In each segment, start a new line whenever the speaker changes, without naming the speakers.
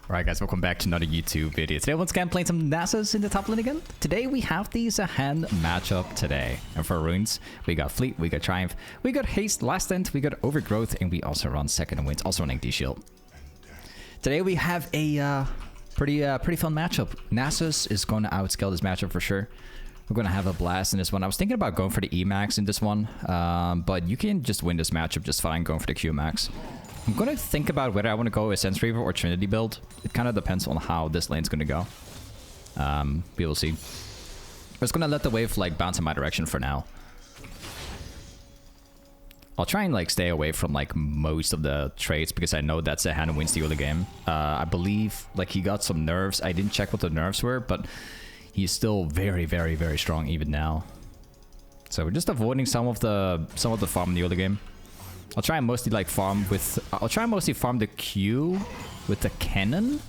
Alright guys, welcome back to another YouTube video. Today once again playing some Nasus in the top lane again. Today we have the hand matchup today. And for runes, we got Fleet, we got Triumph, we got Haste, Last Stand, we got Overgrowth, and we also run Second Winds, also running D-Shield. Today we have a pretty fun matchup. Nasus is going to outscale this matchup for sure. We're going to have a blast in this one. I was thinking about going for the E-Max in this one, but you can just win this matchup just fine going for the Q-Max. I'm going to think about whether I want to go with Sense Reaver or Trinity build. It kind of depends on how this lane's going to go. We will see. I'm just going to let the wave like bounce in my direction for now. I'll try and like stay away from like most of the traits because I know that's a hand wins the early game. I believe like he got some nerfs. I didn't check what the nerfs were, but he's still very, very, very strong even now. So we're just avoiding some of the farm in the early game. I'll try and mostly like farm with... I'll try and mostly farm the Q with the cannon.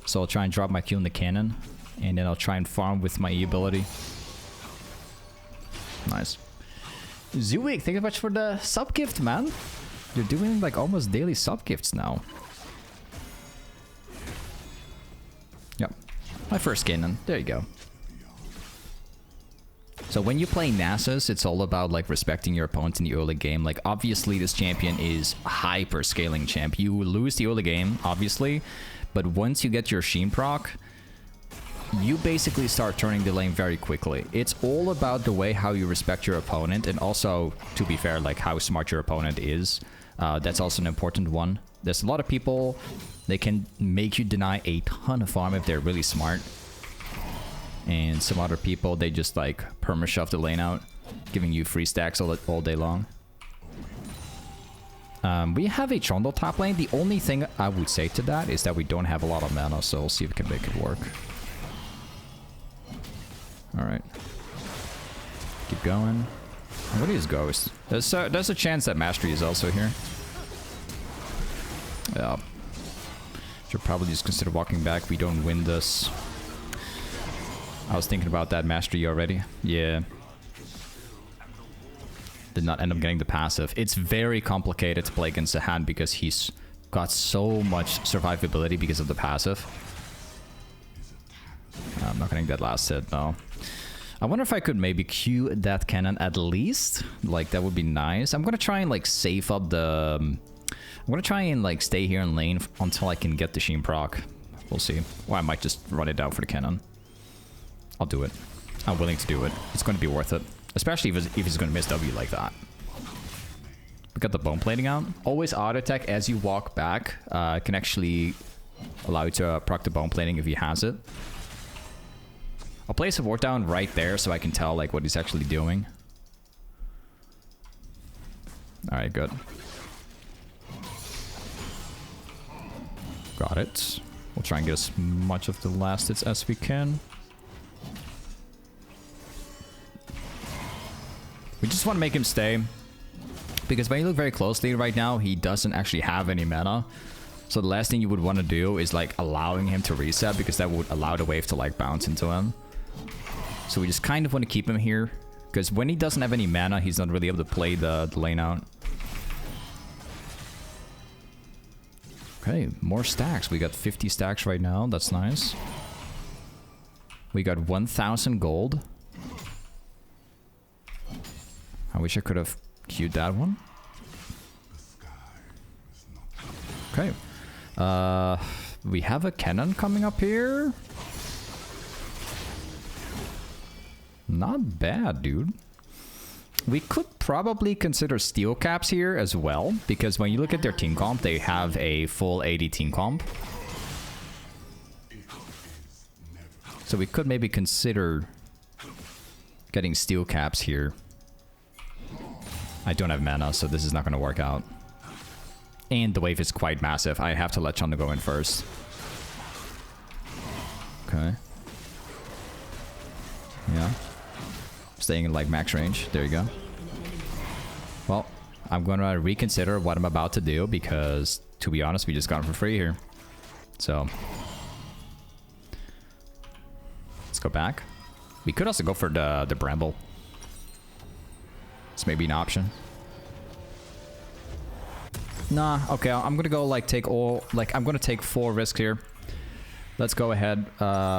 So I'll try and drop my Q in the cannon. And then I'll try and farm with my E ability. Nice. Zuik, thank you much for the sub gift, man. You're doing like almost daily sub gifts now. Yep. My first cannon. There you go. So when you play Nasus, it's all about like respecting your opponent in the early game. Like obviously this champion is hyper scaling champ. You lose the early game, obviously, but once you get your Sheen proc, you basically start turning the lane very quickly. It's all about the way how you respect your opponent, and also, to be fair, like how smart your opponent is. That's also an important one. There's a lot of people, they can make you deny a ton of farm if they're really smart. And some other people, they just like perma-shove the lane out, giving you free stacks all day long. We have a Trundle top lane. The only thing I would say to that is that we don't have a lot of mana, so we'll see if we can make it work. Alright. Keep going. What is Ghost? There's a chance that Mastery is also here. Yeah. Should probably just consider walking back. We don't win this. I was thinking about that Mastery already. Yeah. Did not end up getting the passive. It's very complicated to play against a hand because he's got so much survivability because of the passive. I'm not getting that last hit, no. I wonder if I could maybe Q that cannon at least. Like, that would be nice. I'm gonna try and like save up the... I'm gonna try and like stay here in lane until I can get the Sheen proc. We'll see. Or I might just run it down for the cannon. I'll do it. I'm willing to do it. It's going to be worth it. Especially if it's going to miss W like that. We got the bone plating out. Always auto attack as you walk back. Can actually allow you to proc the bone plating if he has it. I'll place a ward down right there so I can tell like what he's actually doing. Alright, good. Got it. We'll try and get as much of the last hits as we can. We just want to make him stay, because when you look very closely right now, he doesn't actually have any mana. So the last thing you would want to do is like allowing him to reset, because that would allow the wave to like bounce into him. So we just kind of want to keep him here, because when he doesn't have any mana, he's not really able to play the lane out. Okay, more stacks. We got 50 stacks right now. That's nice. We got 1,000 gold. I wish I could have queued that one. Okay. We have a cannon coming up here. Not bad, dude. We could probably consider steel caps here as well, because when you look at their team comp, they have a full 80 team comp. So we could maybe consider getting steel caps here. I don't have mana, so this is not going to work out. And the wave is quite massive. I have to let Chanda go in first. Okay. Yeah. Staying in like max range. There you go. Well, I'm going to reconsider what I'm about to do because, to be honest, we just got it for free here. So. Let's go back. We could also go for the Bramble. It's maybe an option. Nah, okay, I'm gonna go like take all, like I'm gonna take 4 risks here. Let's go ahead.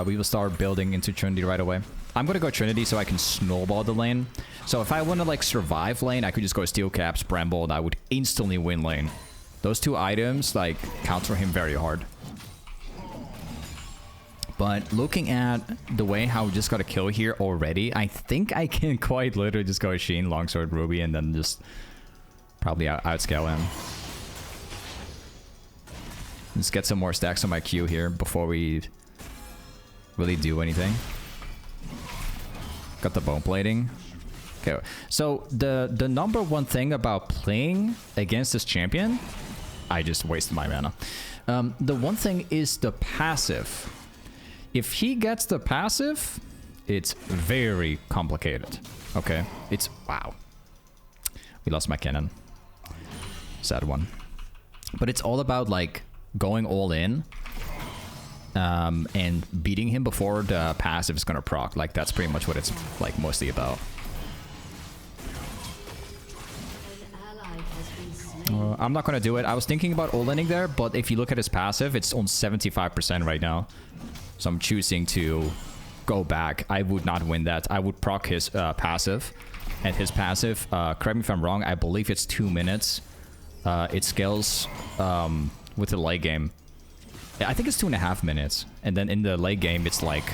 We will start building into Trinity right away. I'm gonna go Trinity so I can snowball the lane. So if I want to like survive lane, I could just go Steel Caps, Bramble, and I would instantly win lane. Those two items like counter him very hard. But looking at the way how we just got a kill here already, I think I can quite literally just go Sheen, Longsword, Ruby, and then just probably outscale him. Let's get some more stacks on my Q here before we really do anything. Got the bone plating. Okay, so the number one thing about playing against this champion, I just wasted my mana. The one thing is the passive. If he gets the passive, it's very complicated. Okay, it's wow. We lost my cannon. Sad one. But it's all about like going all in and beating him before the passive is gonna proc. Like that's pretty much what it's like mostly about. I'm not gonna do it. I was thinking about all-inning there, but if you look at his passive, it's on 75% right now. So I'm choosing to go back. I would not win that. I would proc his passive. And his passive, correct me if I'm wrong, I believe it's 2 minutes. It scales with the late game. I think it's 2.5 minutes. And then in the late game, it's like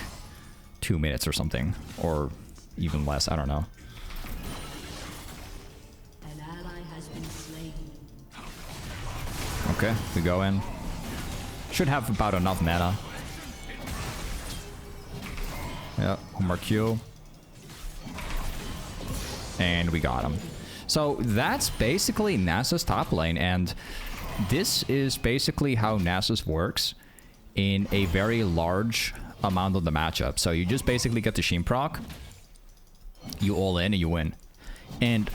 2 minutes or something. Or even less, I don't know.
An ally has been slain.
Okay, we go in. Should have about enough mana. Yeah, one more Q. And we got him. So that's basically Nasus top lane, and this is basically how Nasus works in a very large amount of the matchup. So you just basically get the Sheen proc, you all in, and you win. And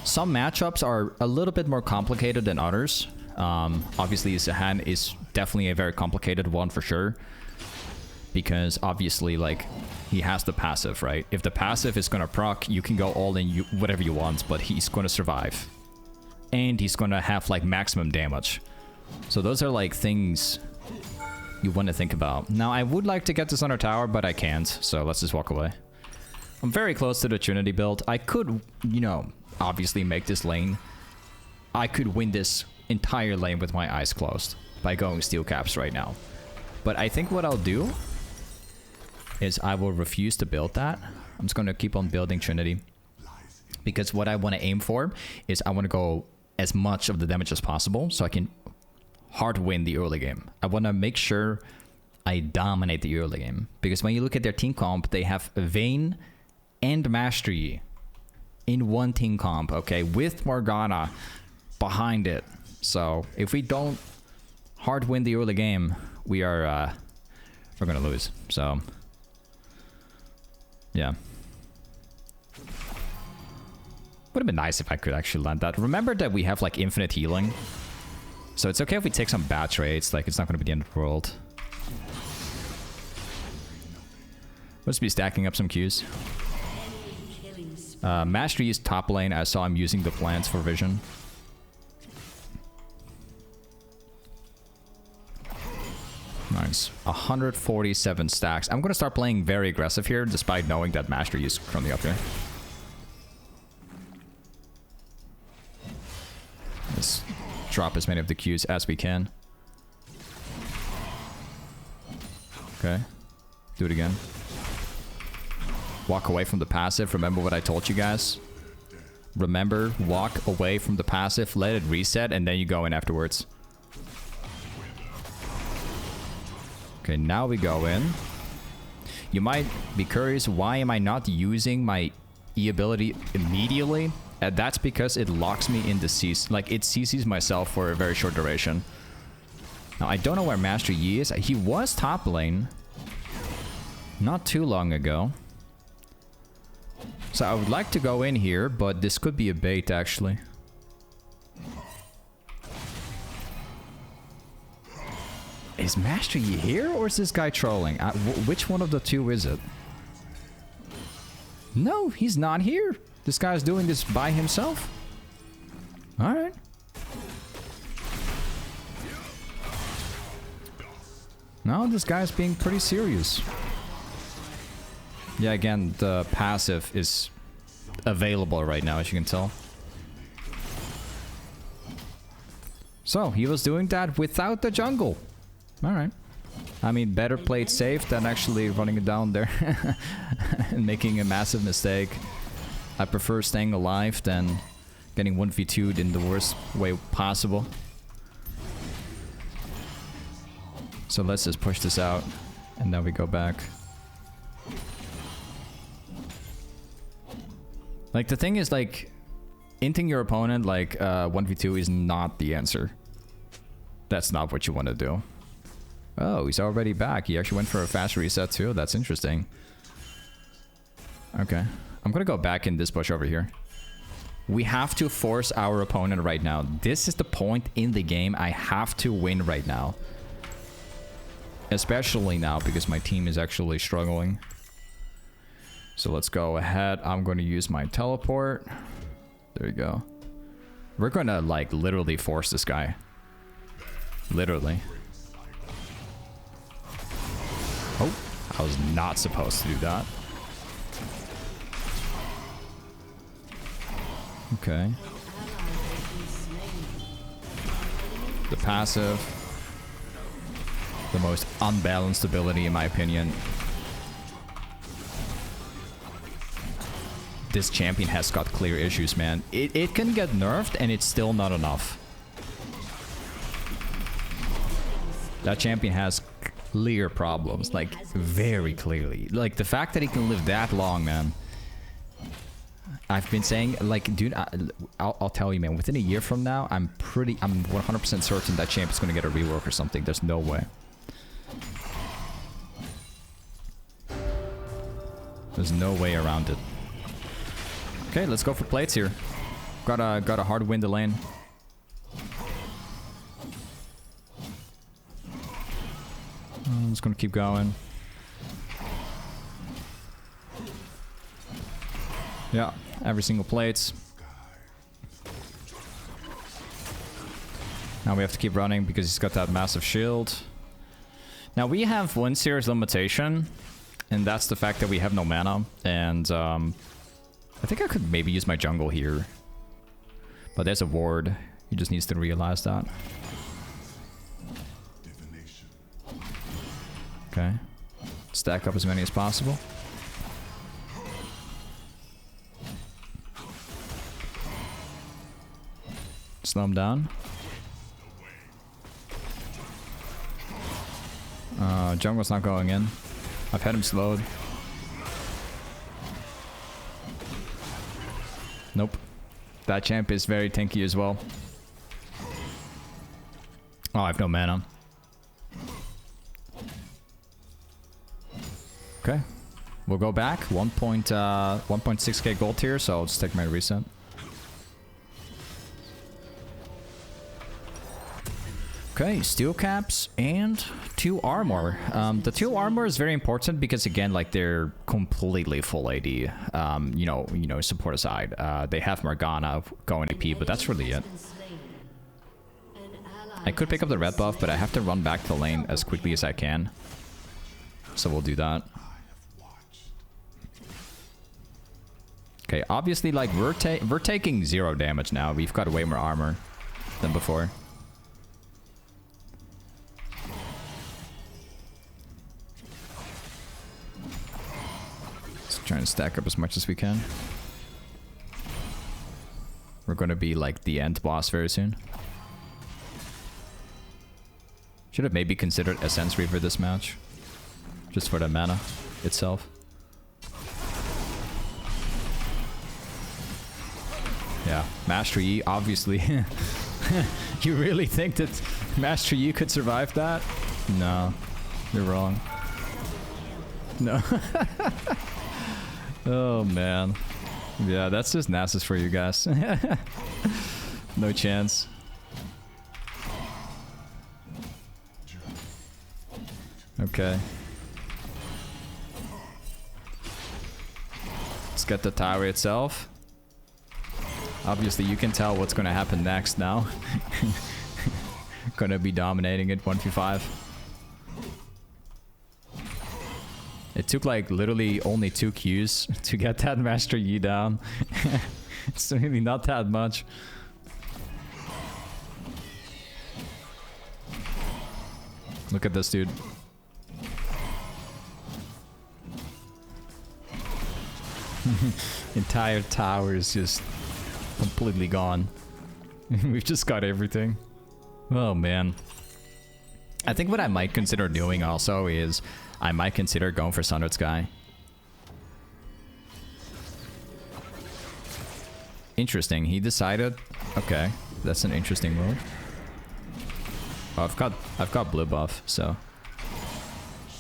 some matchups are a little bit more complicated than others. Obviously, Zahan is definitely a very complicated one for sure. Because obviously, like, he has the passive, right? If the passive is gonna proc, you can go all in, whatever you want, but he's gonna survive. And he's gonna have, like, maximum damage. So those are, like, things you want to think about. Now, I would like to get this under tower, but I can't, so let's just walk away. I'm very close to the Trinity build. I could, you know, obviously make this lane. I could win this entire lane with my eyes closed by going Steel Caps right now. But I think what I'll do is I will refuse to build that. I'm just going to keep on building Trinity. Because what I want to aim for is I want to go as much of the damage as possible so I can hard win the early game. I want to make sure I dominate the early game. Because when you look at their team comp, they have Vayne and Mastery in one team comp, okay? With Morgana behind it. So if we don't hard win the early game, we're going to lose. So yeah. Would have been nice if I could actually land that. Remember that we have like infinite healing. So it's okay if we take some bad trades. Like, it's not going to be the end of the world. Let's be stacking up some Qs. Mastery used top lane. I saw him using the plants for vision. Nice. 147 stacks. I'm going to start playing very aggressive here, despite knowing that Mastery is currently up here. Let's drop as many of the Qs as we can. Okay. Do it again. Walk away from the passive. Remember what I told you guys? Remember, walk away from the passive, let it reset, and then you go in afterwards. Okay, now we go in. You might be curious, why am I not using my E ability immediately? That's because it locks me in the CC. Like, it CCs myself for a very short duration. Now, I don't know where Master Yi is. He was top lane not too long ago. So I would like to go in here, but this could be a bait, actually. Is Master Yi here, or is this guy trolling? Which one of the two is it? No, he's not here. This guy's doing this by himself. Alright. No, this guy's being pretty serious. Yeah, again, the passive is available right now, as you can tell. So, he was doing that without the jungle. Alright. I mean, better play it safe than actually running it down there and making a massive mistake. I prefer staying alive than getting 1v2'd in the worst way possible. So let's just push this out, and then we go back. Like, the thing is, like, inting your opponent, like, 1v2 is not the answer. That's not what you want to do. Oh, he's already back. He actually went for a fast reset, too. That's interesting. Okay. I'm gonna go back in this bush over here. We have to force our opponent right now. This is the point in the game. I have to win right now. Especially now, because my team is actually struggling. So let's go ahead. I'm going to use my teleport. There you go. We're going to, like, literally force this guy. Literally. Oh, I was not supposed to do that. Okay. The passive. The most unbalanced ability, in my opinion. This champion has got clear issues, man. It can get nerfed and it's still not enough. That champion has clear problems, like very clearly. Like the fact that he can live that long, man. I've been saying, like, dude, I'll tell you, man, within a year from now, I'm 100% certain that champion's gonna get a rework or something. There's no way. There's no way around it. Okay, let's go for plates here. Got a hard win the lane. I'm just gonna keep going. Yeah, every single plates. Now we have to keep running because he's got that massive shield. Now we have one serious limitation, and that's the fact that we have no mana. And I think I could maybe use my jungle here. But there's a ward. He just needs to realize that. Okay. Stack up as many as possible. Slow him down. Jungle's not going in. I've had him slowed. Nope. That champ is very tanky as well. Oh, I have no mana. Okay. We'll go back. 1.6k gold here, so I'll just take my reset. Okay, steel caps and 2 armor. The 2 armor is very important because, again, like, they're completely full AD. You know, support aside. They have Morgana going AP, but that's really it. I could pick up the red buff, but I have to run back to lane as quickly as I can. So we'll do that. Okay, obviously, like, we're taking 0 damage now. We've got way more armor than before. Trying to stack up as much as we can. We're gonna be like the end boss very soon. Should have maybe considered Essence Reaver this match. Just for the mana itself. Yeah, Master Yi, obviously. You really think that Master Yi could survive that? No, you're wrong. No. Oh, man. Yeah, that's just Nasus for you guys. No chance. Okay. Let's get the tower itself. Obviously, you can tell what's going to happen next now. Gonna be dominating it 1v5. It took like literally only 2 Qs to get that Master Yi down. It's really not that much. Look at this dude. Entire tower is just completely gone. We've just got everything. Oh man. I think what I might consider doing also is I might consider going for Sundered Sky. Interesting. He decided. Okay, that's an interesting move. Oh, I've got blue buff, so.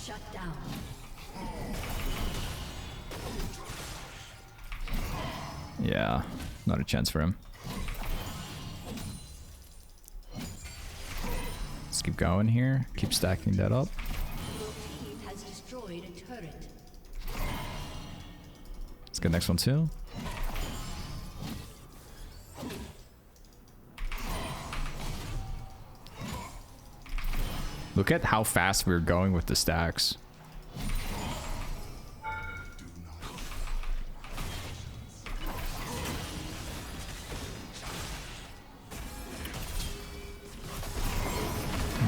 Shut down.
Yeah, not a chance for him. Let's keep going here. Keep stacking that up.
Your team has destroyed a turret.
Let's get next one too. Look at how fast we're going with the stacks.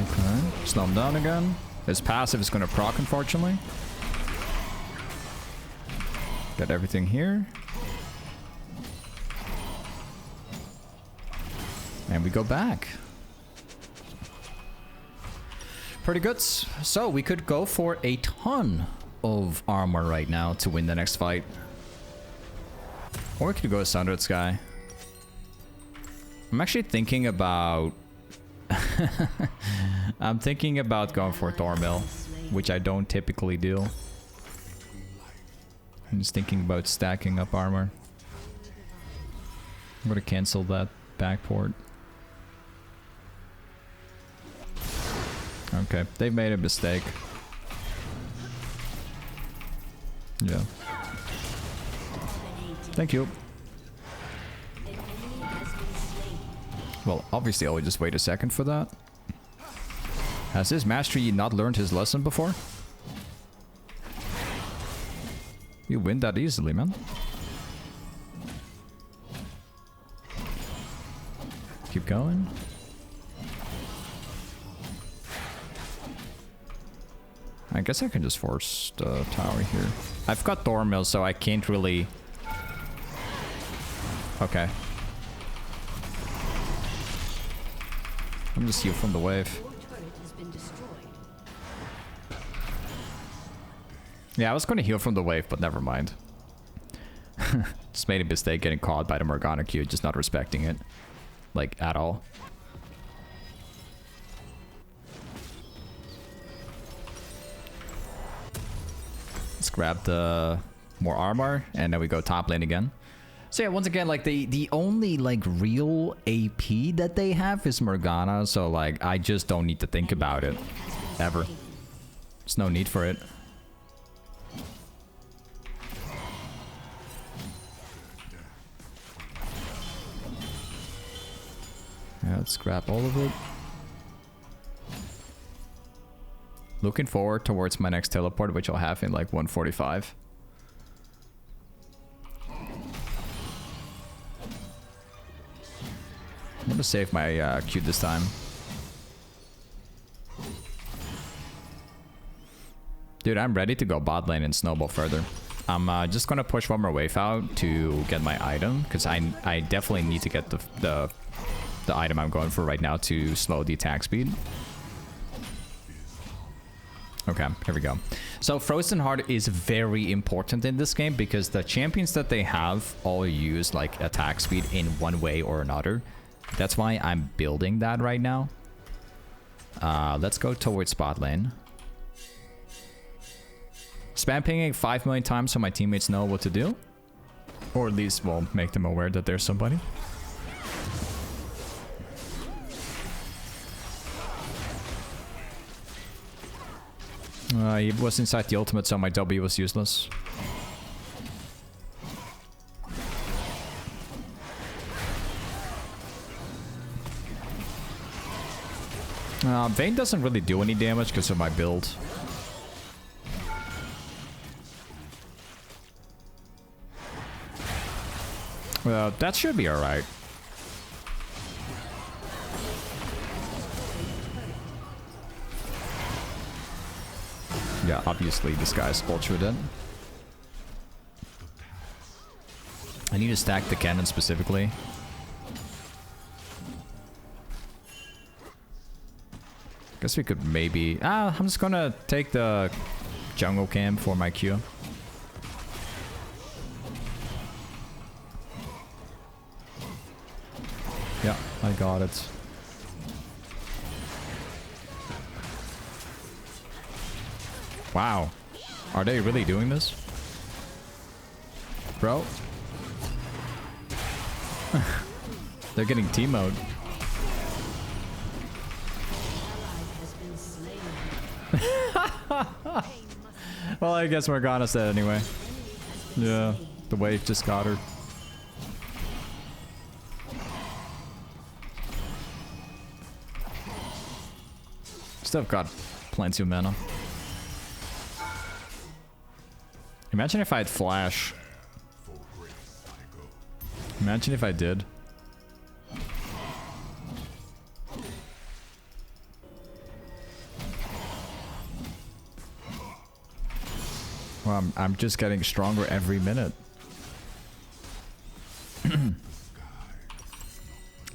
Okay, slow him down again. His passive is going to proc, unfortunately. Got everything here. And we go back. Pretty good. So we could go for a ton of armor right now to win the next fight. Or we could go Sundered Sky. I'm actually thinking about... I'm thinking about going for thornmail, which I don't typically do. I'm just thinking about stacking up armor. I'm gonna cancel that backport. Okay, they've made a mistake. Yeah. Thank you. Well, obviously I'll just wait a second for that. Has this Master Yi not learned his lesson before? You win that easily, man. Keep going. I guess I can just force the tower here. I've got thornmail, so I can't really... Okay. I'm just heal from the wave. Yeah, I was going to heal from the wave, but never mind. Just made a mistake getting caught by the Morgana Q, just not respecting it. Like, at all. Let's grab the more armor, and then we go top lane again. So yeah, once again, like the only like real AP that they have is Morgana, so like I just don't need to think about it ever. There's no need for it. Yeah, let's grab all of it. Looking forward towards my next teleport, which I'll have in like 145. I'm gonna save my Q this time. Dude, I'm ready to go bot lane and snowball further. I'm just gonna push one more wave out to get my item, because I definitely need to get the item I'm going for right now to slow the attack speed. Okay, here we go. So Frozen Heart is very important in this game because the champions that they have all use like attack speed in one way or another. That's why I'm building that right now. Let's go towards spot lane. Spam pinging 5 million times so my teammates know what to do. Or at least we'll make them aware that there's somebody. He was inside the ultimate, so my W was useless. Vayne doesn't really do any damage because of my build. Well, that should be alright. Yeah, obviously this guy's ultra dead. I need to stack the cannon specifically. Guess we could maybe... I'm just gonna take the jungle cam for my Q. Yeah, I got it. Wow. Are they really doing this? Bro? They're getting team mode. Well, I guess Morgana's dead anyway. Yeah, the wave just got her. Still got plenty of mana. Imagine if I had flash. Imagine if I did. Well, I'm just getting stronger every minute.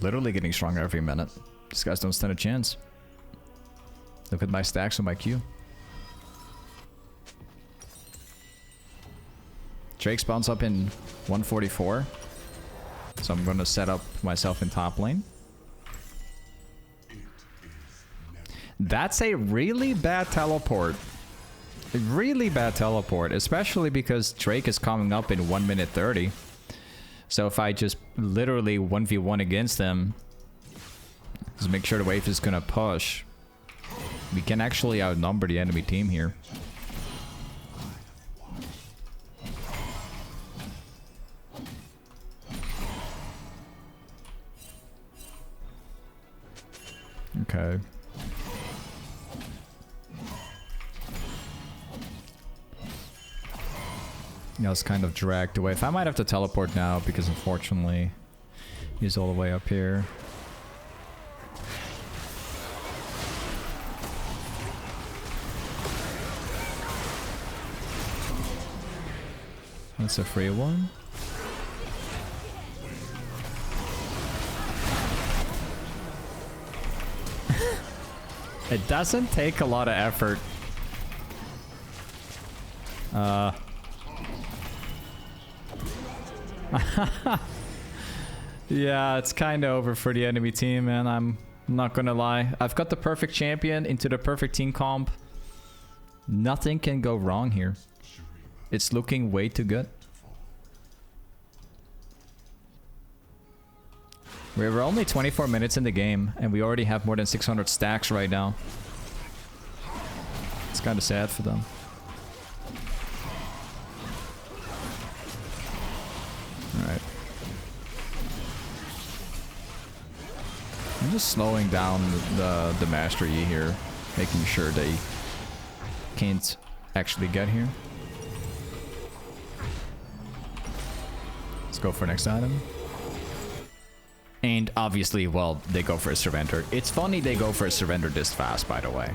Literally getting stronger every minute. These guys don't stand a chance. Look at my stacks on my Q. Drake spawns up in 144. So I'm gonna set up myself in top lane. That's a really bad teleport. A really bad teleport, especially because Drake is coming up in 1 minute 30. So if I just literally 1v1 against them, just make sure the wave is gonna push. We can actually outnumber the enemy team here. Okay. Yeah, it's kind of dragged away. If I might have to teleport now because unfortunately he's all the way up here. That's a free one. It doesn't take a lot of effort. Yeah, it's kind of over for the enemy team, man. I'm not gonna lie. I've got the perfect champion into the perfect team comp. Nothing can go wrong here. It's looking way too good. We're only 24 minutes in the game, and we already have more than 600 stacks right now. It's kind of sad for them. Alright. I'm just slowing down the Master Yi here, making sure they can't actually get here. Let's go for next item. And obviously, well, they go for a surrender. It's funny they go for a surrender this fast, by the way.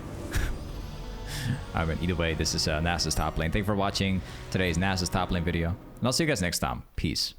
I mean, either way, this is Nasus top lane. Thank you for watching today's Nasus top lane video. And I'll see you guys next time. Peace.